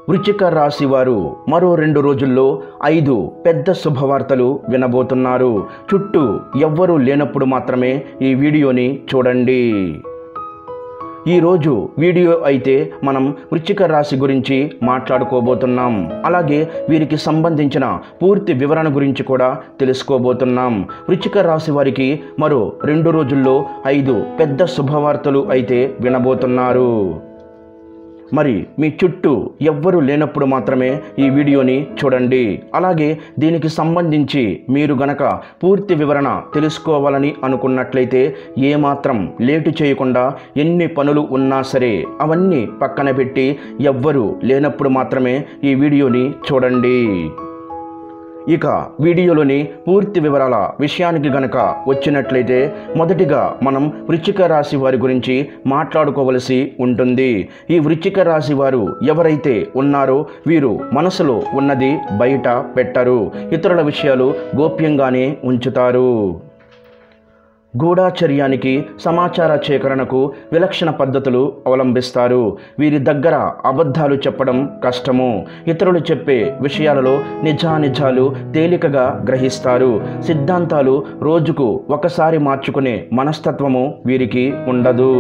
వృశ్చిక రాశి వారు మరో 2 రోజుల్లో 5 పెద్ద శుభవార్తలు వినబోతున్నారు. చుట్టూ ఎవ్వరూ లేనప్పుడు మాత్రమే ఈ వీడియోని చూడండి. ఈరోజు వీడియో అయితే మనం వృశ్చిక రాశి గురించి మాట్లాడుకోబోతున్నాం. అలాగే వీరికి సంబంధించిన పూర్తి వివరణ గురించి కూడా తెలుసుకోబోతున్నాం. వృశ్చిక రాశి వారికి మరో 2 రోజుల్లో 5 పెద్ద శుభవార్తలు అయితే వినబోతున్నారు. మరి మీ చుట్టూ ఎవ్వరూ లేనప్పుడు మాత్రమే ఈ వీడియోని చూడండి. అలాగే దీనికి సంబంధించి మీరు గనక పూర్తి వివరణ తెలుసుకోవాలని అనుకున్నట్లయితే ఏమాత్రం లేటు చేయకుండా ఎన్ని పనులు ఉన్నా సరే అవన్నీ పక్కన పెట్టి ఎవ్వరూ లేనప్పుడు మాత్రమే ఈ వీడియోని చూడండి. ఇక వీడియోలోని పూర్తి వివరాల విషయానికి గనక వచ్చినట్లయితే మొదటిగా మనం వృశ్చిక రాశి వారి గురించి మాట్లాడుకోవలసి ఉంటుంది. ఈ వృశ్చిక రాశి వారు ఎవరైతే ఉన్నారో వీరు మనసులో ఉన్నది బయట పెట్టరు. ఇతరుల విషయాలు గోప్యంగానే ఉంచుతారు. గూఢాచర్యానికి, సమాచార సేకరణకు విలక్షణ పద్ధతులు అవలంబిస్తారు. వీరి దగ్గర అబద్ధాలు చెప్పడం కష్టము. ఇతరులు చెప్పే విషయాలలో నిజానిజాలు తేలికగా గ్రహిస్తారు. సిద్ధాంతాలు రోజుకు ఒకసారి మార్చుకునే మనస్తత్వము వీరికి ఉండదు.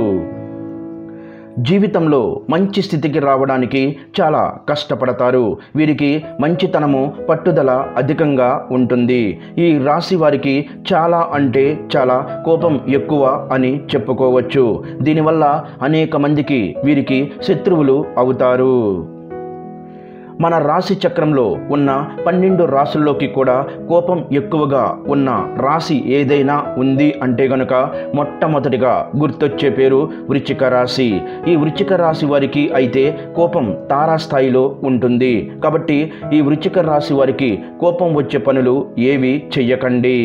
జీవితంలో మంచి స్థితికి రావడానికి చాలా కష్టపడతారు. వీరికి మంచితనము, పట్టుదల అధికంగా ఉంటుంది. ఈ రాశి వారికి చాలా అంటే చాలా కోపం ఎక్కువ అని చెప్పుకోవచ్చు. దీనివల్ల అనేక మందికి వీరికి శత్రువులు అవుతారు. మన రాశి చక్రంలో ఉన్న 12 రాశుల్లోకి కూడా కోపం ఎక్కువగా ఉన్న రాశి ఏదైనా ఉంది అంటే గనుక మొట్టమొదటిగా గుర్తొచ్చే పేరు వృశ్చిక రాశి. ఈ వృశ్చిక రాశి వారికి అయితే కోపం తారాస్థాయిలో ఉంటుంది. కాబట్టి ఈ వృశ్చిక రాశి వారికి కోపం వచ్చే పనులు ఏవి చెయ్యకండి.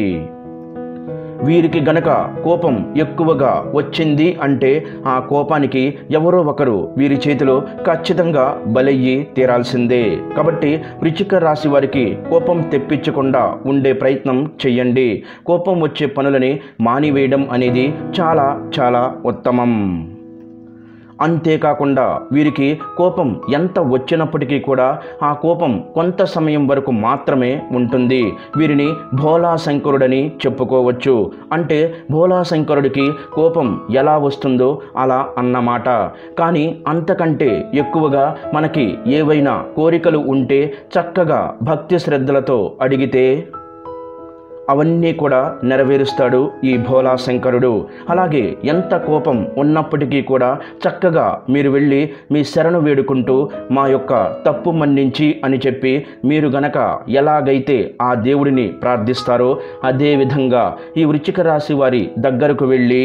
వీరికి గనక కోపం ఎక్కువగా వచ్చింది అంటే ఆ కోపానికి ఎవరో ఒకరు వీరి చేతిలో ఖచ్చితంగా బలయ్యి తీరాల్సిందే. కాబట్టి వృశ్చిక రాశి వారికి కోపం తెప్పించకుండా ఉండే ప్రయత్నం చెయ్యండి. కోపం వచ్చే పనులని మానివేయడం అనేది చాలా చాలా ఉత్తమం. అంతేకాకుండా వీరికి కోపం ఎంత వచ్చినప్పటికీ కూడా ఆ కోపం కొంత సమయం వరకు మాత్రమే ఉంటుంది. వీరిని భోళాశంకరుడని చెప్పుకోవచ్చు. అంటే భోళాశంకరుడికి కోపం ఎలా వస్తుందో అలా అన్నమాట. కానీ అంతకంటే ఎక్కువగా మనకి ఏవైనా కోరికలు ఉంటే చక్కగా భక్తి శ్రద్ధలతో అడిగితే అవన్నీ కూడా నెరవేరుస్తాడు ఈ భోళాశంకరుడు. అలాగే ఎంత కోపం ఉన్నప్పటికీ కూడా చక్కగా మీరు వెళ్ళి మీ శరణు వేడుకుంటూ మా యొక్క తప్పు మన్నించి అని చెప్పి మీరు గనక ఎలాగైతే ఆ దేవుడిని ప్రార్థిస్తారో అదే విధంగా ఈ వృశ్చిక రాశి వారి దగ్గరకు వెళ్ళి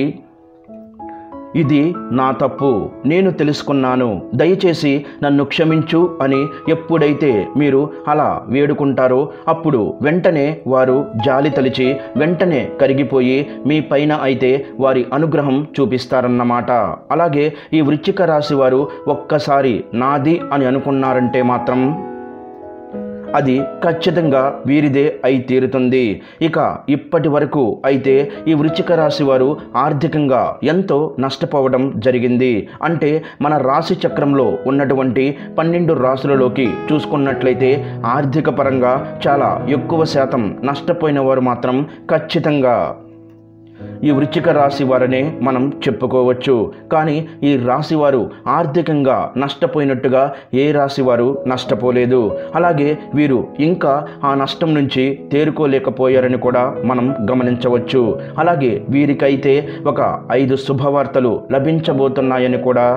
ఇది నా తప్పు, నేను తెలుసుకున్నాను, దయచేసి నన్ను క్షమించు అని ఎప్పుడైతే మీరు అలా వేడుకుంటారో అప్పుడు వెంటనే వారు జాలి తలిచి వెంటనే కరిగిపోయి మీ పైన అయితే వారి అనుగ్రహం చూపిస్తారన్నమాట. అలాగే ఈ వృశ్చిక రాశి వారు ఒక్కసారి నాది అని అనుకున్నారంటే మాత్రం అది ఖచ్చితంగా వీరిదే అయి తీరుతుంది. ఇక ఇప్పటి వరకు అయితే ఈ వృశ్చిక రాశి వారు ఆర్థికంగా ఎంతో నష్టపోవడం జరిగింది. అంటే మన రాశి చక్రంలో ఉన్నటువంటి 12 రాశులలోకి చూసుకున్నట్లయితే ఆర్థిక పరంగా చాలా ఎక్కువ శాతం నష్టపోయిన వారు మాత్రం ఖచ్చితంగా ఈ వృశ్చిక రాశి వారనే మనం చెప్పుకోవచ్చు. కానీ ఈ రాశి వారు ఆర్థికంగా నష్టపోయినట్టుగా ఏ రాశి వారు నష్టపోలేదు. అలాగే వీరు ఇంకా ఆ నష్టం నుంచి తేరుకోలేకపోయారని కూడా మనం గమనించవచ్చు. అలాగే వీరికైతే ఒక 5 శుభవార్తలు లభించబోతున్నాయని కూడా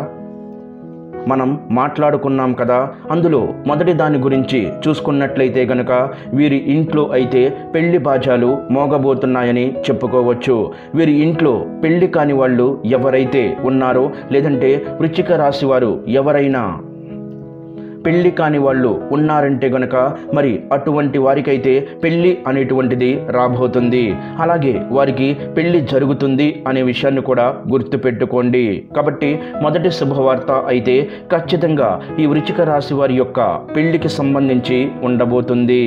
మనం మాట్లాడుకున్నాం కదా. అందులో మొదటి దాని గురించి చూసుకున్నట్లయితే గనక వీరి ఇంట్లో అయితే పెళ్లి బాజాలు మోగబోతున్నాయని చెప్పుకోవచ్చు. వీరి ఇంట్లో పెళ్లి కాని వాళ్ళు ఎవరైతే ఉన్నారో లేదంటే వృశ్చిక రాశి వారు ఎవరైనా పెళ్లి కాని వాళ్ళు ఉన్నారంటే గనక మరి అటువంటి వారికైతే పెళ్లి అనేటువంటిది రాబోతుంది. అలాగే వారికి పెళ్లి జరుగుతుంది అనే విషయాన్ని కూడా గుర్తుపెట్టుకోండి. కాబట్టి మొదటి శుభవార్త అయితే ఖచ్చితంగా ఈ వృశ్చిక రాశి వారి యొక్క పెళ్లికి సంబంధించి ఉండబోతుంది.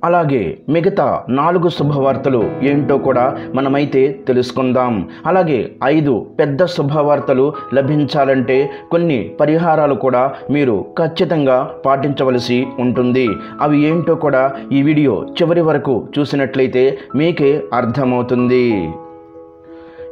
అలాగే మిగతా 4 శుభవార్తలు ఏంటో కూడా మనమైతే తెలుసుకుందాం. అలాగే 5 పెద్ద శుభవార్తలు లభించాలంటే కొన్ని పరిహారాలు కూడా మీరు ఖచ్చితంగా పాటించవలసి ఉంటుంది. అవి ఏంటో కూడా ఈ వీడియో చివరి వరకు చూసినట్లయితే మీకే అర్థమవుతుంది.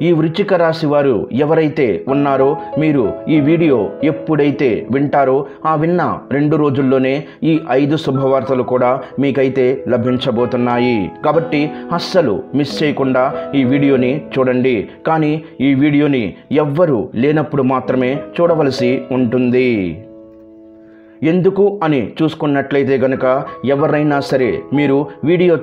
ఈ వృశ్చిక రాశి వారు ఎవరైతే ఉన్నారో మీరు ఈ వీడియో ఎప్పుడైతే వింటారో ఆ విన్న 2 రోజుల్లోనే ఈ 5 శుభవార్తలు కూడా మీకైతే లభించబోతున్నాయి. కాబట్టి అస్సలు మిస్ చేయకుండా ఈ వీడియోని చూడండి. కానీ ఈ వీడియోని ఎవ్వరూ లేనప్పుడు మాత్రమే చూడవలసి ఉంటుంది. ఎందుకు అని చూసుకున్నట్లయితే గనక ఎవరైనా సరే మీరు వీడియో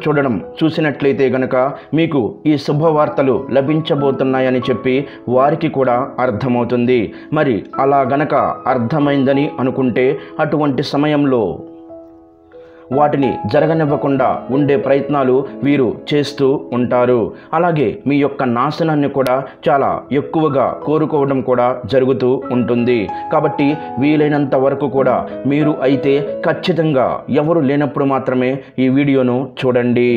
చూసినట్లయితే గనక మీకు ఈ శుభవార్తలు లభించబోతున్నాయని చెప్పి వారికి కూడా అర్థమవుతుంది. మరి అలా గనక అర్థమైందని అనుకుంటే అటువంటి సమయంలో వాటిని జరగనివ్వకుండా ఉండే ప్రయత్నాలు వీరు చేస్తూ ఉంటారు. అలాగే మీ యొక్క నాశనాన్ని కూడా చాలా ఎక్కువగా కోరుకోవడం కూడా జరుగుతూ ఉంటుంది. కాబట్టి వీలైనంత వరకు కూడా మీరు అయితే ఖచ్చితంగా ఎవరు లేనప్పుడు మాత్రమే ఈ వీడియోను చూడండి.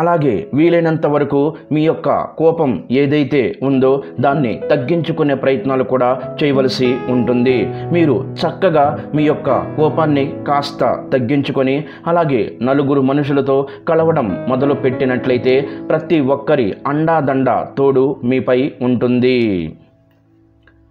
అలాగే వీలైనంత వరకు మీ యొక్క కోపం ఏదైతే ఉందో దాన్ని తగ్గించుకునే ప్రయత్నాలు కూడా చేయవలసి ఉంటుంది. మీరు చక్కగా మీ యొక్క కోపాన్ని కాస్త తగ్గించుకొని అలాగే నలుగురు మనుషులతో కలవడం మొదలు పెట్టినట్లయితే ప్రతి ఒక్కరి అండాదండ తోడు మీపై ఉంటుంది.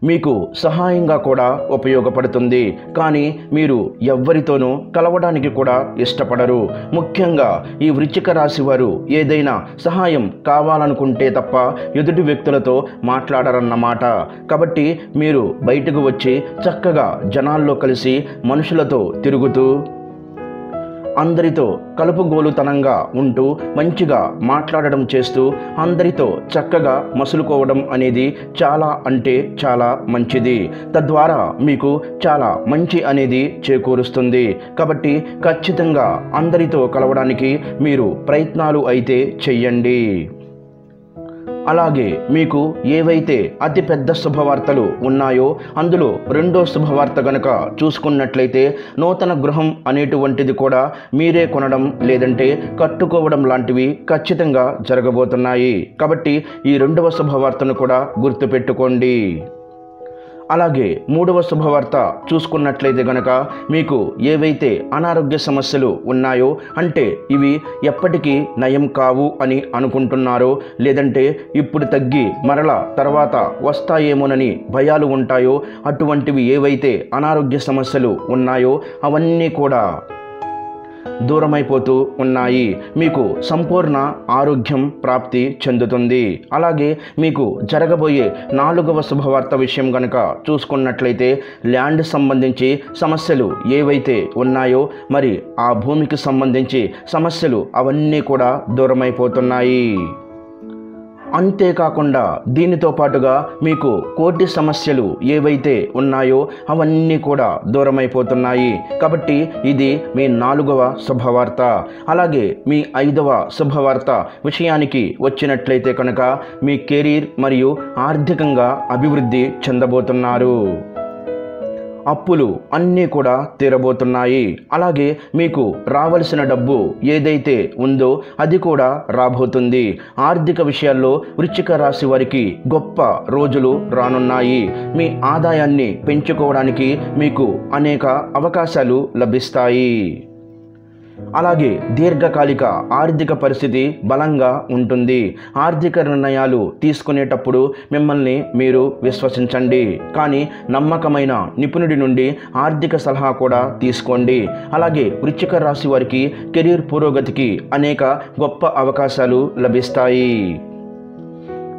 మీకు సహాయంగా కూడా ఉపయోగపడుతుంది. కానీ మీరు ఎవ్వరితోనూ కలవడానికి కూడా ఇష్టపడరు. ముఖ్యంగా ఈ వృశ్చిక రాశి వారు ఏదైనా సహాయం కావాలనుకుంటే తప్ప ఎదుటి వ్యక్తులతో మాట్లాడరన్నమాట. కాబట్టి మీరు బయటకు వచ్చి చక్కగా జనాల్లో కలిసి మనుషులతో తిరుగుతూ అందరితో కలుపుగోలుతనంగా ఉంటూ మంచిగా మాట్లాడడం చేస్తూ అందరితో చక్కగా మసులుకోవడం అనేది చాలా అంటే చాలా మంచిది. తద్వారా మీకు చాలా మంచి అనేది చేకూరుస్తుంది. కాబట్టి ఖచ్చితంగా అందరితో కలవడానికి మీరు ప్రయత్నాలు అయితే చెయ్యండి. అలాగే మీకు ఏవైతే అతిపెద్ద శుభవార్తలు ఉన్నాయో అందులో 2వ శుభవార్త గనక చూసుకున్నట్లయితే నూతన గృహం అనేటువంటిది కూడా మీరే కొనడం లేదంటే కట్టుకోవడం లాంటివి ఖచ్చితంగా జరగబోతున్నాయి. కాబట్టి ఈ 2వ శుభవార్తను కూడా గుర్తుపెట్టుకోండి. అలాగే 3వ శుభవార్త చూసుకున్నట్లయితే గనక మీకు ఏవైతే అనారోగ్య సమస్యలు ఉన్నాయో అంటే ఇవి ఎప్పటికీ నయం కావు అని అనుకుంటున్నారో లేదంటే ఇప్పుడు తగ్గి మరలా తర్వాత వస్తాయేమోనని భయాలు ఉంటాయో అటువంటివి ఏవైతే అనారోగ్య సమస్యలు ఉన్నాయో అవన్నీ కూడా దూరమైపోతూ ఉన్నాయి. మీకు సంపూర్ణ ఆరోగ్యం ప్రాప్తి చెందుతుంది. అలాగే మీకు జరగబోయే 4వ శుభవార్త విషయం కనుక చూసుకున్నట్లయితే ల్యాండ్ సంబంధించి సమస్యలు ఏవైతే ఉన్నాయో మరి ఆ భూమికి సంబంధించి సమస్యలు అవన్నీ కూడా దూరమైపోతున్నాయి. అంతేకాకుండా దీనితో పాటుగా మీకు కోర్టు సమస్యలు ఏవైతే ఉన్నాయో అవన్నీ కూడా దూరమైపోతున్నాయి. కాబట్టి ఇది మీ 4వ శుభవార్త. అలాగే మీ 5వ శుభవార్త విషయానికి వచ్చినట్లయితే కనుక మీ కెరీర్ మరియు ఆర్థికంగా అభివృద్ధి చెందబోతున్నారు. అప్పులు అన్నీ కూడా తీరబోతున్నాయి. అలాగే మీకు రావలసిన డబ్బు ఏదైతే ఉందో అది కూడా రాబోతుంది. ఆర్థిక విషయాల్లో వృశ్చిక రాశి వారికి గొప్ప రోజులు రానున్నాయి. మీ ఆదాయాన్ని పెంచుకోవడానికి మీకు అనేక అవకాశాలు లభిస్తాయి. అలాగే దీర్ఘకాలిక ఆర్థిక పరిస్థితి బలంగా ఉంటుంది. ఆర్థిక నిర్ణయాలు తీసుకునేటప్పుడు మిమ్మల్ని మీరు విశ్వసించండి. కానీ నమ్మకమైన నిపుణుడి నుండి ఆర్థిక సలహా కూడా తీసుకోండి. అలాగే వృశ్చిక రాశి వారికి కెరీర్ పురోగతికి అనేక గొప్ప అవకాశాలు లభిస్తాయి.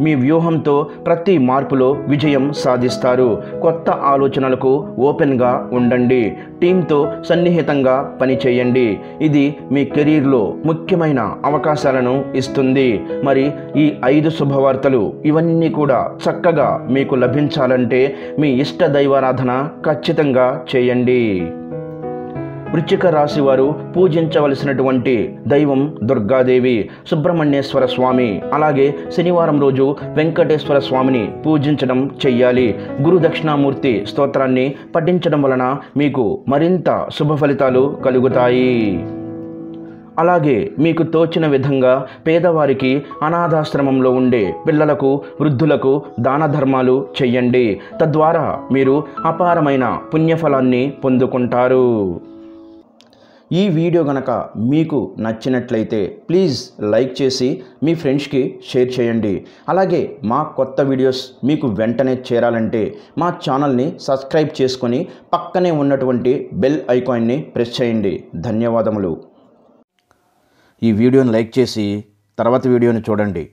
మీ వ్యూహంతో ప్రతి మార్పులో విజయం సాధిస్తారు. కొత్త ఆలోచనలకు ఓపెన్గా ఉండండి. టీంతో సన్నిహితంగా పనిచేయండి. ఇది మీ కెరీర్లో ముఖ్యమైన అవకాశాలను ఇస్తుంది. మరి ఈ 5 శుభవార్తలు ఇవన్నీ కూడా చక్కగా మీకు లభించాలంటే మీ ఇష్ట దైవారాధన ఖచ్చితంగా చేయండి. వృశ్చిక రాశి వారు పూజించవలసినటువంటి దైవం దుర్గాదేవి, సుబ్రహ్మణ్యేశ్వర స్వామి, అలాగే శనివారం రోజు వెంకటేశ్వర స్వామిని పూజించడం చెయ్యాలి. గురు దక్షిణామూర్తి స్తోత్రాన్ని పఠించడం వలన మీకు మరింత శుభ ఫలితాలు కలుగుతాయి. అలాగే మీకు తోచిన విధంగా పేదవారికి, అనాథాశ్రమంలో ఉండే పిల్లలకు, వృద్ధులకు దాన ధర్మాలు చెయ్యండి. తద్వారా మీరు అపారమైన పుణ్యఫలాన్ని పొందుకుంటారు. ఈ వీడియో గనక మీకు నచ్చినట్లయితే ప్లీజ్ లైక్ చేసి మీ ఫ్రెండ్స్కి షేర్ చేయండి. అలాగే మా కొత్త వీడియోస్ మీకు వెంటనే చేరాలంటే మా ఛానల్ని సబ్స్క్రైబ్ చేసుకొని పక్కనే ఉన్నటువంటి బెల్ ఐకాన్ని ప్రెస్ చేయండి. ధన్యవాదములు. ఈ వీడియోని లైక్ చేసి తర్వాత వీడియోని చూడండి.